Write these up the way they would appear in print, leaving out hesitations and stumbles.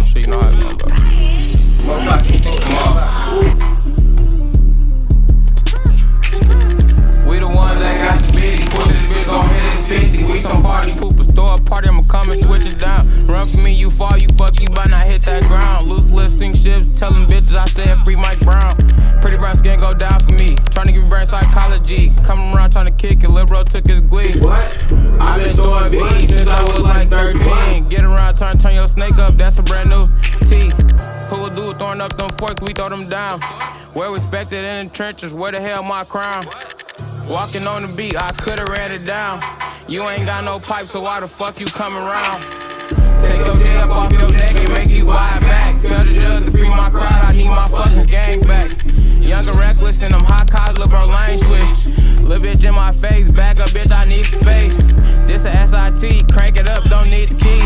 shit, you know how it's going, bro. We the ones that got the biddy. Put this bitch gon' hit his 50. We some party poopers. Throw a party, I'ma come and switch it down. Run for me, you fall, you fuck, you better not hit that ground. Loose lips, sink ships, tell them bitches I said free Mike Brown. Pretty brown skin go down for me. Tryna give me brain psychology. Coming around tryna kick it, lil' bro took his glee. I been throwing beats since I was like 13. Get around, turn your snake up, that's a brand new T. Who would do throwing up them forks, we throw them down. Well respected in the trenches, where the hell my crown? Walking on the beat, I could've ran it down. You ain't got no pipe, so why the fuck you come around? Take your day up off your neck and make you buy it back. Tell the judge to free my crowd, I need my fucking gang back. Young and reckless in them hot cars, lil' bro lane switch. Lil' bitch in my face, back up bitch, I need space. This a SIT, crank it up, don't need the key.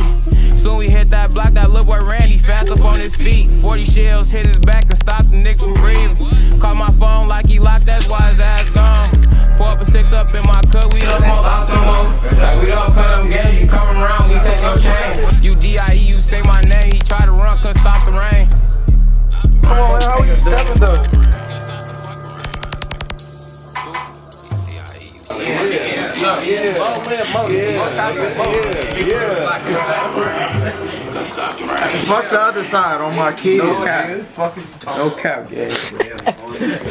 Soon we hit that block, that lil' boy Randy fast up on his feet. 40 shells hit his back and stop the nigga from breathing. Call my phone like he locked, that's why his ass gone. Pour up a six up in my cup, we don't smoke out no more. Like we don't cut them game, you come around, we take your chain. You D.I.E., you say my name, he try to run, couldn't stop the rain. Come on, man, how are you stepping though? Fuck the other side on my kid. No cap. Fucking no cap, yeah.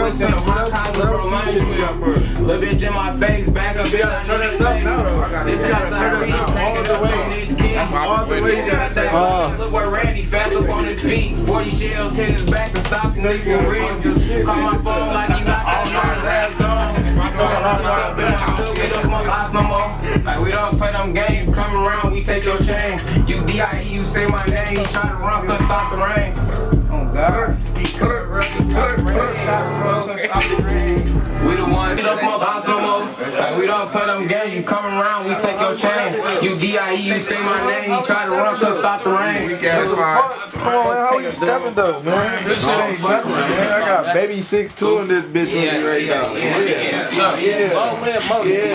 In the hot cars, lil' bro lane switch. Lil' bitch in my face, back up bitch, I need the space. This is SIT, crank it up, don't need the key. Lil' boy Randy fast up on his feet. 40 shells hit his back and stop the nigga from breathing. Call my phone like he locked, that his ass gone. We don't smoke out no more. Like we don't play them games, you come around, we take your chain. You D.I.E., you say my name, he try to run, couldn't stop the rain. Oh God. We the ones, we don't smoke house no more. Like, we don't play them games. You come around, we take your chain. You DIE, you say my name. He try to run, couldn't stop the rain. Come on, man, how you stepping though, man? This shit ain't stepping, man. I got baby 6'2" in this bitch with me right now. Yeah.